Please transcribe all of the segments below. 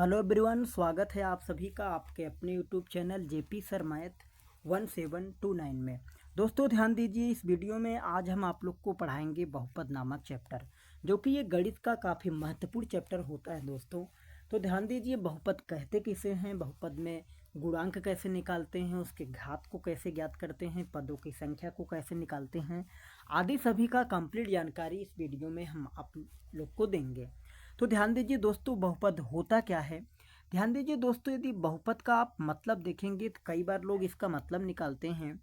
Hello everyone, स्वागत है आप सभी का आपके अपने YouTube channel JP sir math 1729 में। दोस्तों ध्यान दीजिए, इस वीडियो में आज हम आप लोग को पढ़ाएंगे बहुपद नामक चैप्टर, जो कि ये गणित का काफ़ी महत्वपूर्ण चैप्टर होता है दोस्तों। तो ध्यान दीजिए, बहुपद कहते किसे हैं, बहुपद में गुणांक कैसे निकालते हैं, उसके घात को कैसे ज्ञात करते हैं, पदों की संख्या को कैसे निकालते हैं, आदि सभी का कंप्लीट जानकारी इस वीडियो में हम आप लोग को देंगे। तो ध्यान दीजिए दोस्तों, बहुपद होता क्या है। ध्यान दीजिए दोस्तों, यदि बहुपद का आप मतलब देखेंगे तो कई बार लोग इसका मतलब निकालते हैं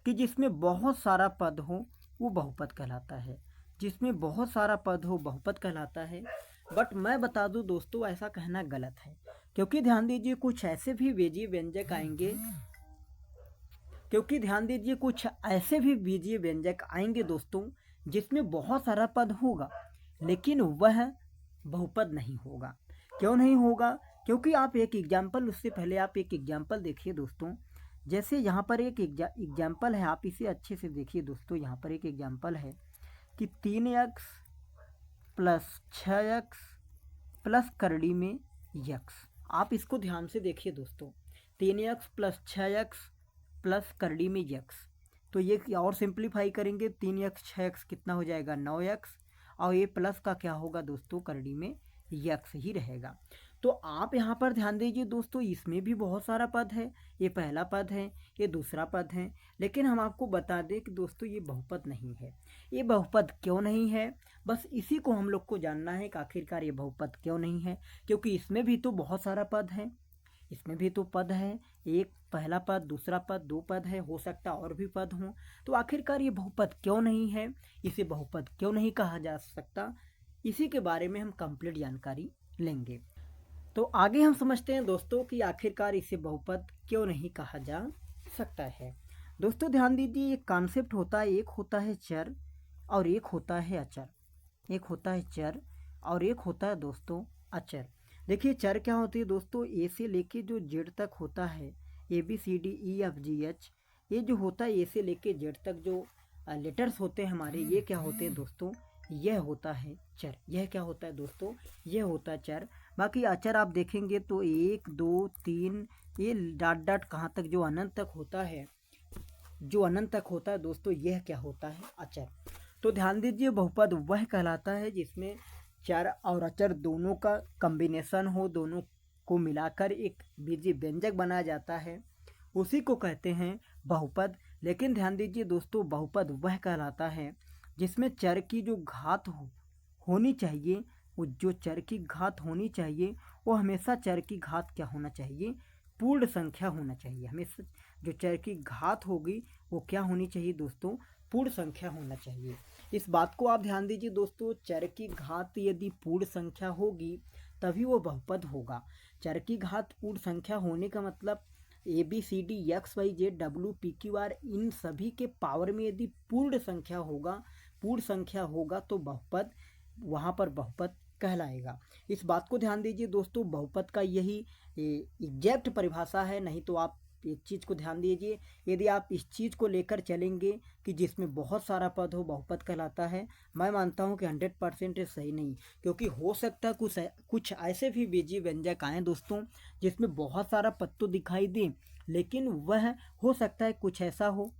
कि जिसमें बहुत सारा पद हो वो बहुपद कहलाता है, जिसमें बहुत सारा पद हो बहुपद कहलाता है। बट मैं बता दूं दोस्तों, ऐसा कहना गलत है, क्योंकि ध्यान दीजिए कुछ ऐसे भी बीजीय व्यंजक आएंगे दोस्तों, जिसमें बहुत सारा पद होगा लेकिन वह बहुपद नहीं होगा। क्यों नहीं होगा? क्योंकि आप एक एग्जाम्पल, उससे पहले आप एक एग्जाम्पल देखिए दोस्तों। जैसे यहाँ पर एक एग्जाम्पल है, आप इसे अच्छे से देखिए दोस्तों। यहाँ पर एक एग्जाम्पल है कि 3x प्लस 6x प्लस करड़ी में यक्स। आप इसको ध्यान से देखिए दोस्तों, 3x प्लस 6x प्लस करड़ी में यक्स। तो ये और सिंप्लीफाई करेंगे, 3x 6x कितना हो जाएगा 9x, और ये प्लस का क्या होगा दोस्तों, करड़ी में यक्स ही रहेगा। तो आप यहाँ पर ध्यान दीजिए दोस्तों, इसमें भी बहुत सारा पद है। ये पहला पद है, ये दूसरा पद है, लेकिन हम आपको बता दें कि दोस्तों ये बहुपद नहीं है। ये बहुपद क्यों नहीं है, बस इसी को हम लोग को जानना है कि आखिरकार ये बहुपद क्यों नहीं है। क्योंकि इसमें भी तो बहुत सारा पद है, इसमें भी तो पद है, एक पहला पद, दूसरा पद, दो पद है, हो सकता और भी पद हों। तो आखिरकार ये बहुपद क्यों नहीं है, इसे बहुपद क्यों नहीं कहा जा सकता, इसी के बारे में हम कंप्लीट जानकारी लेंगे। तो आगे हम समझते हैं दोस्तों कि आखिरकार इसे बहुपद क्यों नहीं कहा जा सकता है। दोस्तों ध्यान दीजिए, एक कॉन्सेप्ट होता है, एक होता है चर और एक होता है अचर। एक होता है चर और एक होता है दोस्तों अचर। देखिए चर क्या होती है दोस्तों, ए से लेके जो जेड तक होता है, ABCDEFGH, ये जो होता है ए से लेके जेड तक जो लेटर्स होते हैं हमारे, ये क्या होते हैं दोस्तों, यह होता है चर। यह क्या होता है दोस्तों, यह होता है चर। बाकी अचर आप देखेंगे तो 1 2 3, ये डॉट डॉट कहाँ तक, जो अनंत तक होता है, जो अनंत तक होता है दोस्तों, यह क्या होता है अचर। तो ध्यान दीजिए, बहुपद वह कहलाता है जिसमें चर और अचर दोनों का कॉम्बिनेशन हो, दोनों को मिलाकर एक बीजीय व्यंजक बनाया जाता है, उसी को कहते हैं बहुपद। लेकिन ध्यान दीजिए दोस्तों, बहुपद वह कहलाता है जिसमें चर की जो घात होनी चाहिए, वो जो चर की घात होनी चाहिए वो हमेशा चर की घात क्या होना चाहिए, पूर्ण संख्या होना चाहिए। हमेशा जो चर की घात होगी वो क्या होनी चाहिए दोस्तों, पूर्ण संख्या होना चाहिए। इस बात को आप ध्यान दीजिए दोस्तों, चर की घात यदि पूर्ण संख्या होगी तभी वो बहुपद होगा। चर की घात पूर्ण संख्या होने का मतलब ABCDXYZWPQR इन सभी के पावर में यदि पूर्ण संख्या होगा तो बहुपद, वहाँ पर बहुपद कहलाएगा। इस बात को ध्यान दीजिए दोस्तों, बहुपद का यही एग्जैक्ट परिभाषा है। नहीं तो आप एक चीज़ को ध्यान दीजिए, यदि आप इस चीज़ को लेकर चलेंगे कि जिसमें बहुत सारा पद हो बहुपद कहलाता है, मैं मानता हूं कि 100% सही नहीं। क्योंकि हो सकता है कुछ ऐसे भी बीजीय व्यंजक आए दोस्तों जिसमें बहुत सारा पद तो दिखाई दे, लेकिन वह हो सकता है कुछ ऐसा हो,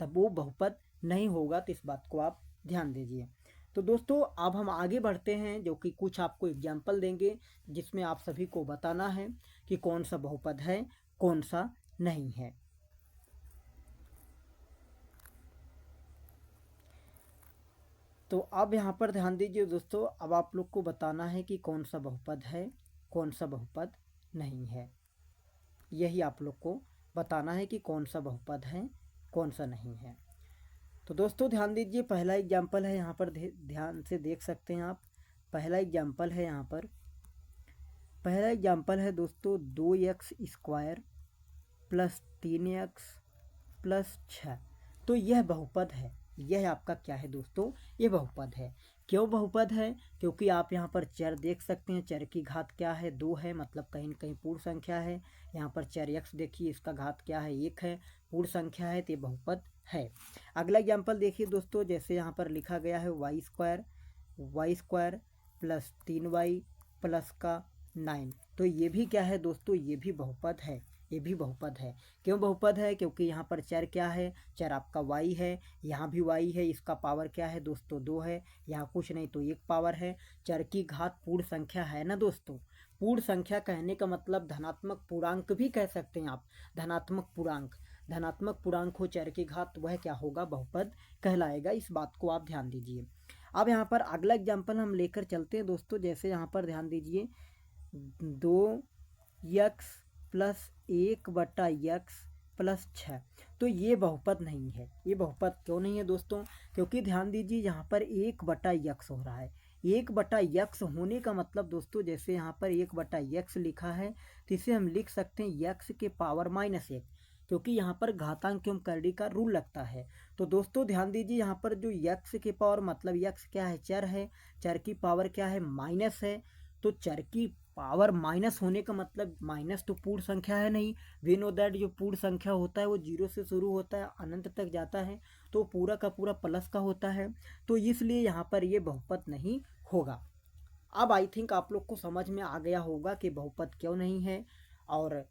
तब वो बहुपद नहीं होगा। तो इस बात को आप ध्यान दीजिए। तो दोस्तों अब हम आगे बढ़ते हैं, जो कि कुछ आपको एग्जाम्पल देंगे जिसमें आप सभी को बताना है कि कौन सा बहुपद है, कौन सा नहीं है। तो अब यहाँ पर ध्यान दीजिए दोस्तों, अब आप लोग को बताना है कि कौन सा बहुपद है, कौन सा बहुपद नहीं है। यही आप लोग को बताना है कि कौन सा बहुपद है, कौन सा नहीं है। तो दोस्तों ध्यान दीजिए, पहला एग्जाम्पल है, यहाँ पर ध्यान से देख सकते हैं आप। पहला एग्जाम्पल है यहाँ पर, पहला एग्जाम्पल है दोस्तों 2x² प्लस 3x प्लस 6। तो यह बहुपद है, यह आपका क्या है दोस्तों, ये बहुपद है। क्यों बहुपद है? क्योंकि आप यहाँ पर चर देख सकते हैं, चर की घात क्या है, 2 है, मतलब कहीं न कहीं पूर्ण संख्या है। यहाँ पर चर x देखिए, इसका घात क्या है, 1 है, पूर्ण संख्या है, तो ये बहुपद है। अगला एग्जाम्पल देखिए दोस्तों, जैसे यहाँ पर लिखा गया है y² प्लस 3y प्लस का 9। तो ये भी क्या है दोस्तों, ये भी बहुपद है, ये भी बहुपद है। क्यों बहुपद है? क्योंकि यहाँ पर चर क्या है, चर आपका y है, यहाँ भी y है, इसका पावर क्या है दोस्तों 2 है, यहाँ कुछ नहीं तो 1 पावर है। चर की घात पूर्ण संख्या है ना दोस्तों। पूर्ण संख्या कहने का मतलब धनात्मक पूर्णांक भी कह सकते हैं आप, धनात्मक पूर्णांक। धनात्मक पूर्णांक हो चर की घात, वह क्या होगा, बहुपद कहलाएगा। इस बात को आप ध्यान दीजिए। अब यहाँ पर अगला एग्जाम्पल हम लेकर चलते हैं दोस्तों। जैसे यहाँ पर ध्यान दीजिए, 2x प्लस 1/x प्लस 6, तो ये बहुपद नहीं है। ये बहुपद क्यों नहीं है दोस्तों? क्योंकि ध्यान दीजिए यहाँ पर 1/x हो रहा है। 1/x होने का मतलब दोस्तों, जैसे यहाँ पर 1/x लिखा है तो इसे हम लिख सकते हैं x के पावर -1, क्योंकि यहाँ पर घातांक एवं करड़ी का रूल लगता है। तो दोस्तों ध्यान दीजिए, यहाँ पर जो x के पावर मतलब x क्या है, चर है, चर की पावर क्या है, माइनस है। तो चर की पावर माइनस होने का मतलब माइनस तो पूर्ण संख्या है नहीं। वी नो दैट जो पूर्ण संख्या होता है वो 0 से शुरू होता है, अनंत तक जाता है, तो पूरा का पूरा प्लस का होता है। तो इसलिए यहाँ पर ये बहुपद नहीं होगा। अब आई थिंक आप लोग को समझ में आ गया होगा कि बहुपद क्यों नहीं है, और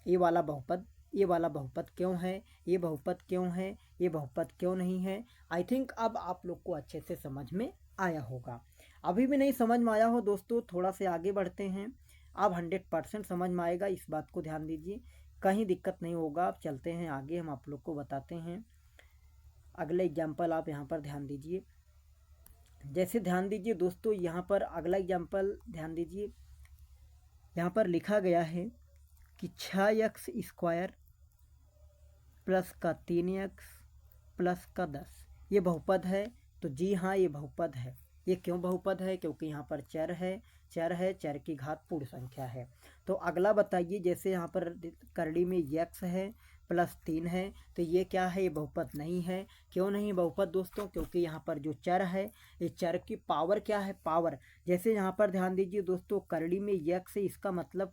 ये वाला बहुपद, ये वाला बहुपद क्यों है, ये बहुपद क्यों है, ये बहुपद क्यों नहीं है। आई थिंक अब आप लोग को अच्छे से समझ में आया होगा। अभी भी नहीं समझ में आया हो दोस्तों, थोड़ा से आगे बढ़ते हैं। अब 100% समझ में आएगा, इस बात को ध्यान दीजिए, कहीं दिक्कत नहीं होगा। अब चलते हैं आगे, हम आप लोग को बताते हैं अगले एग्जाम्पल। आप यहाँ पर ध्यान दीजिए। जैसे ध्यान दीजिए दोस्तों, यहाँ पर अगला एग्जाम्पल ध्यान दीजिए। यहाँ पर लिखा गया है कि 6x² प्लस का 3x प्लस का 10 ये बहुपद है। तो जी हाँ, ये बहुपद है। ये क्यों बहुपद है? क्योंकि यहाँ पर चर है, चर है, चर की घात पूर्ण संख्या है। तो अगला बताइए, जैसे यहाँ पर करड़ी में x है प्लस 3 है, तो ये क्या है, ये बहुपद नहीं है। क्यों नहीं बहुपद दोस्तों? क्योंकि यहाँ पर जो चर है, ये चर की पावर क्या है, पावर। जैसे यहाँ पर ध्यान दीजिए दोस्तों, करड़ी में x है, इसका मतलब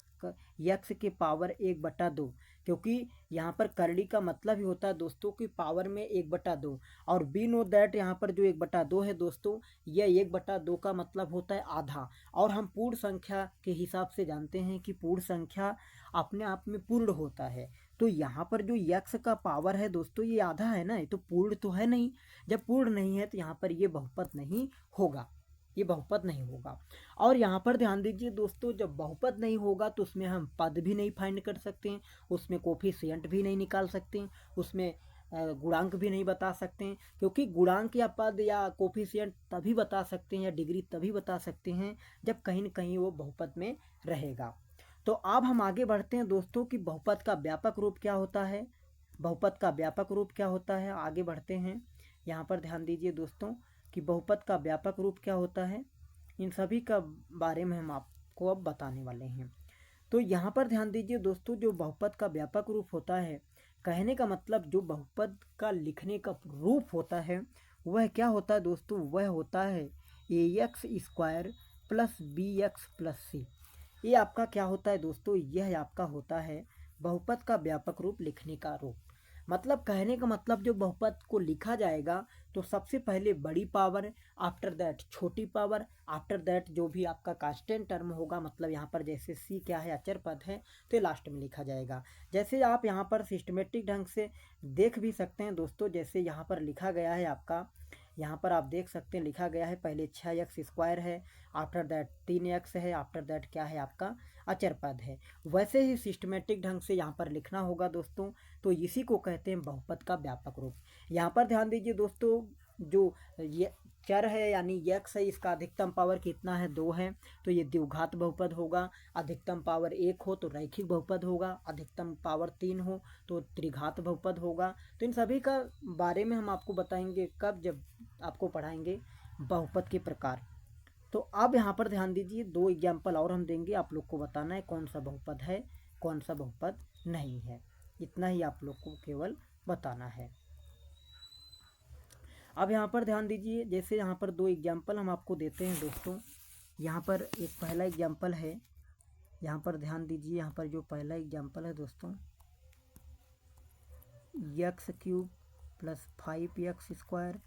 x के पावर 1/2, क्योंकि यहाँ पर करड़ी का मतलब ही होता है दोस्तों कि पावर में 1/2। और बी नो दैट यहाँ पर जो 1/2 है दोस्तों, यह 1/2 का मतलब होता है आधा। और हम पूर्ण संख्या के हिसाब से जानते हैं कि पूर्ण संख्या अपने आप में पूर्ण होता है। तो यहाँ पर जो x का पावर है दोस्तों, ये आधा है ना, ये तो पूर्ण तो है नहीं। जब पूर्ण नहीं है तो यहाँ पर ये बहुपद नहीं होगा, ये बहुपद नहीं होगा। और यहाँ पर ध्यान दीजिए दोस्तों, जब बहुपद नहीं होगा तो उसमें हम पद भी नहीं फाइंड कर सकते हैं, उसमें कोफिशिएंट भी नहीं निकाल सकते हैं, उसमें गुणांक भी नहीं बता सकते हैं। क्योंकि गुणांक या पद या कोफिशिएंट तभी बता सकते हैं, या डिग्री तभी बता सकते हैं जब कहीं न कहीं वो बहुपद में रहेगा। तो अब हम आगे बढ़ते हैं दोस्तों कि बहुपद का व्यापक रूप क्या होता है, बहुपद का व्यापक रूप क्या होता है। आगे बढ़ते हैं, यहाँ पर ध्यान दीजिए दोस्तों कि बहुपद का व्यापक रूप क्या होता है, इन सभी का बारे में हम आपको अब बताने वाले हैं। तो यहाँ पर ध्यान दीजिए दोस्तों, जो बहुपद का व्यापक रूप होता है, कहने का मतलब जो बहुपद का लिखने का रूप होता है, वह क्या होता है दोस्तों, वह होता है ax² plus bx plus c। ये आपका क्या होता है दोस्तों, यह आपका होता है बहुपद का व्यापक रूप लिखने का रूप। मतलब कहने का मतलब जो बहुपद को लिखा जाएगा तो सबसे पहले बड़ी पावर, आफ्टर दैट छोटी पावर, आफ्टर दैट जो भी आपका कांस्टेंट टर्म होगा, मतलब यहाँ पर जैसे सी क्या है, अचर पद है, तो लास्ट में लिखा जाएगा। जैसे आप यहाँ पर सिस्टमेटिक ढंग से देख भी सकते हैं दोस्तों, जैसे यहाँ पर लिखा गया है आपका, यहाँ पर आप देख सकते हैं लिखा गया है पहले 6x² है, आफ्टर दैट 3x है, आफ्टर दैट क्या है आपका अचर पद है। वैसे ही सिस्टमेटिक ढंग से यहाँ पर लिखना होगा दोस्तों। तो इसी को कहते हैं बहुपद का व्यापक रूप। यहाँ पर ध्यान दीजिए दोस्तों, जो ये चर है यानी x है, इसका अधिकतम पावर कितना है, 2 है, तो ये द्विघात बहुपद होगा। अधिकतम पावर 1 हो तो रैखिक बहुपद होगा, अधिकतम पावर 3 हो तो त्रिघात बहुपद होगा। तो इन सभी का बारे में हम आपको बताएंगे कब, जब आपको पढ़ाएंगे बहुपद के प्रकार। तो अब यहाँ पर ध्यान दीजिए, 2 एग्जाम्पल और हम देंगे, आप लोग को बताना है कौन सा बहुपद है, कौन सा बहुपद नहीं है। इतना ही आप लोग को केवल बताना है। अब यहाँ पर ध्यान दीजिए, जैसे यहाँ पर 2 एग्जाम्पल हम आपको देते हैं दोस्तों। यहाँ पर एक पहला एग्जाम्पल है, यहाँ पर ध्यान दीजिए, यहाँ पर जो पहला एग्जाम्पल है दोस्तों, x³ प्लस 5x²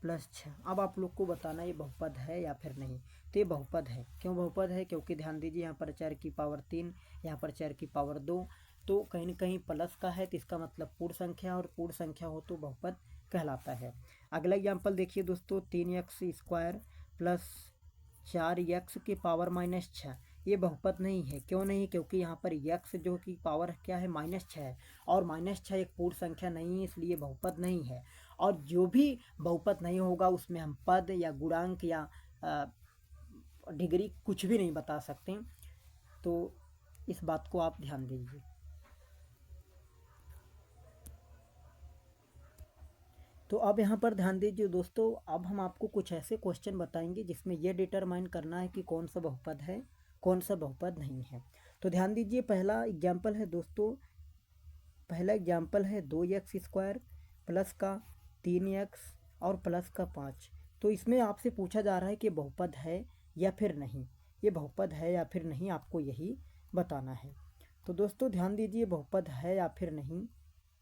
प्लस 6। अब आप लोग को बताना ये बहुपद है या फिर नहीं। तो ये बहुपद है। क्यों बहुपद है? क्योंकि ध्यान दीजिए यहाँ पर 4 की पावर 3, यहाँ पर 4 की पावर 2, तो कहीं ना कहीं प्लस का है, तो इसका मतलब पूर्ण संख्या, और पूर्ण संख्या हो तो बहुपद कहलाता है। अगला एग्जाम्पल देखिए दोस्तों, 3x² प्लस 4x की पावर -6। ये बहुपद नहीं है। क्यों नहीं? क्योंकि यहाँ पर x जो की पावर क्या है, -6 है, और -6 एक पूर्ण संख्या नहीं है, इसलिए बहुपद नहीं है। और जो भी बहुपद नहीं होगा उसमें हम पद या गुणांक या डिग्री कुछ भी नहीं बता सकते। तो इस बात को आप ध्यान दीजिए। तो अब यहाँ पर ध्यान दीजिए दोस्तों, अब हम आपको कुछ ऐसे क्वेश्चन बताएंगे जिसमें यह डिटरमाइन करना है कि कौन सा बहुपद है, कौन सा बहुपद नहीं है। तो ध्यान दीजिए, पहला एग्जाम्पल है दोस्तों, पहला एग्जाम्पल है 2x² प्लस का 3x और प्लस का 5। तो इसमें आपसे पूछा जा रहा है कि बहुपद है या फिर नहीं। ये बहुपद है या फिर नहीं, आपको यही बताना है। तो दोस्तों ध्यान दीजिए, बहुपद है या फिर नहीं,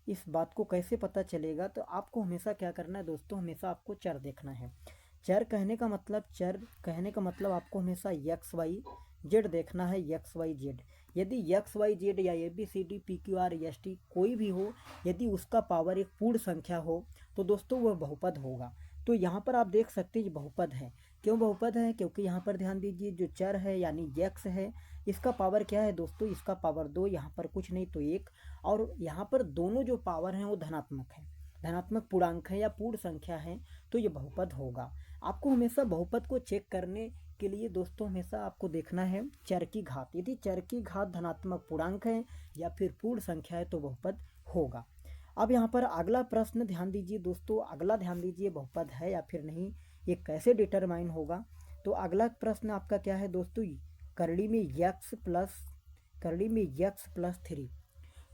इस बात को कैसे पता चलेगा? तो आपको हमेशा क्या करना है दोस्तों, हमेशा आपको चर देखना है। चर कहने का मतलब आपको हमेशा एक्स वाई जेड देखना है, एक्स वाई जेड। यदि एक्स वाई जेड या ABCD PQR ST कोई भी हो, यदि उसका पावर एक पूर्ण संख्या हो तो दोस्तों वह बहुपद होगा। तो यहाँ पर आप देख सकते हैं ये बहुपद है। क्यों बहुपद है? क्योंकि यहाँ पर ध्यान दीजिए, जो चर है यानी एक्स है, इसका पावर क्या है दोस्तों, इसका पावर 2, यहाँ पर कुछ नहीं तो 1, और यहाँ पर दोनों जो पावर हैं वो धनात्मक है, धनात्मक पूर्णांक है या पूर्ण संख्या है, तो ये बहुपद होगा। आपको हमेशा बहुपद को चेक करने के लिए दोस्तों हमेशा आपको देखना है चर की घात। यदि चर की घात धनात्मक पूर्णांक है या फिर पूर्ण संख्या है तो बहुपद होगा। अब यहाँ पर अगला प्रश्न ध्यान दीजिए दोस्तों, अगला ध्यान दीजिए, बहुपद है या फिर नहीं, ये कैसे डिटरमाइन होगा। तो अगला प्रश्न आपका क्या है दोस्तों, करड़ी में x+3।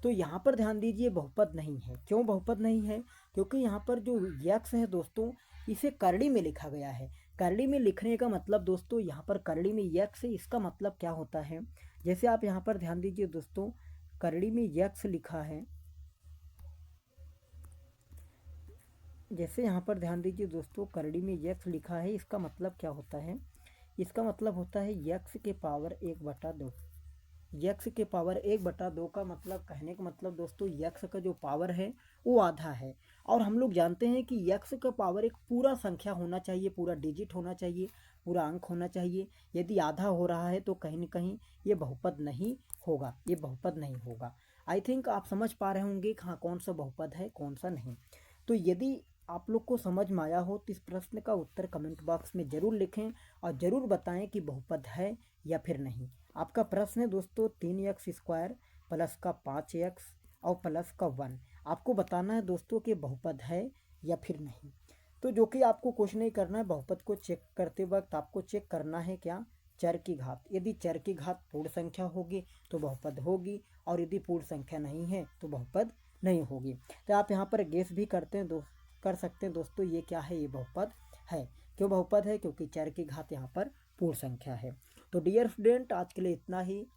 तो यहाँ पर ध्यान दीजिए बहुपद नहीं है। क्यों बहुपद नहीं है? क्योंकि यहाँ पर जो x है दोस्तों, इसे करड़ी में लिखा गया है। करड़ी में लिखने का मतलब दोस्तों, यहाँ पर करड़ी में x है, इसका मतलब क्या होता है, जैसे आप यहाँ पर ध्यान दीजिए दोस्तों, करड़ी में x लिखा है, जैसे यहाँ पर ध्यान दीजिए दोस्तों, करड़ी में x लिखा है, इसका मतलब क्या होता है, इसका मतलब होता है x के पावर 1/2। यक्स के पावर 1/2 का मतलब, कहने का मतलब दोस्तों, यक्स का जो पावर है वो आधा है। और हम लोग जानते हैं कि यक्स का पावर एक पूरा संख्या होना चाहिए, पूरा डिजिट होना चाहिए, पूरा अंक होना चाहिए। यदि आधा हो रहा है तो कहीं ना कहीं ये बहुपद नहीं होगा, ये बहुपद नहीं होगा। आई थिंक आप समझ पा रहे होंगे कि हाँ कौन सा बहुपद है कौन सा नहीं। तो यदि आप लोग को समझ में आया हो तो इस प्रश्न का उत्तर कमेंट बॉक्स में ज़रूर लिखें और ज़रूर बताएं कि बहुपद है या फिर नहीं। आपका प्रश्न है दोस्तों, 3x² प्लस का 5x और प्लस का 1। आपको बताना है दोस्तों कि बहुपद है या फिर नहीं। तो जो कि आपको कुछ नहीं करना है, बहुपद को चेक करते वक्त आपको चेक करना है क्या, चर की घात। यदि चर की घात पूर्ण संख्या होगी तो बहुपद होगी, और यदि पूर्ण संख्या नहीं है तो बहुपद नहीं होगी। तो आप यहाँ पर गेस भी कर सकते हैं दोस्तों, ये क्या है, ये बहुपद है। क्यों बहुपद है? क्योंकि चर की घात यहाँ पर पूर्ण संख्या है। तो डियर स्टूडेंट, आज के लिए इतना ही।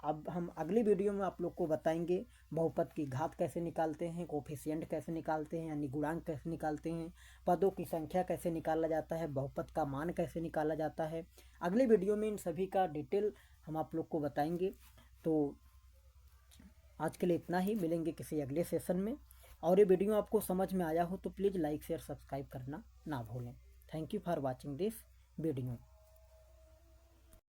अब हम अगली वीडियो में आप लोग को बताएंगे बहुपद की घात कैसे निकालते हैं, कोफिशिएंट कैसे निकालते हैं यानी गुणांक कैसे निकालते हैं, पदों की संख्या कैसे निकाला जाता है, बहुपद का मान कैसे निकाला जाता है। अगली वीडियो में इन सभी का डिटेल हम आप लोग को बताएंगे। तो आज के लिए इतना ही, मिलेंगे किसी अगले सेशन में। और ये वीडियो आपको समझ में आया हो तो प्लीज़ लाइक शेयर सब्सक्राइब करना ना भूलें। Thank you for watching this video.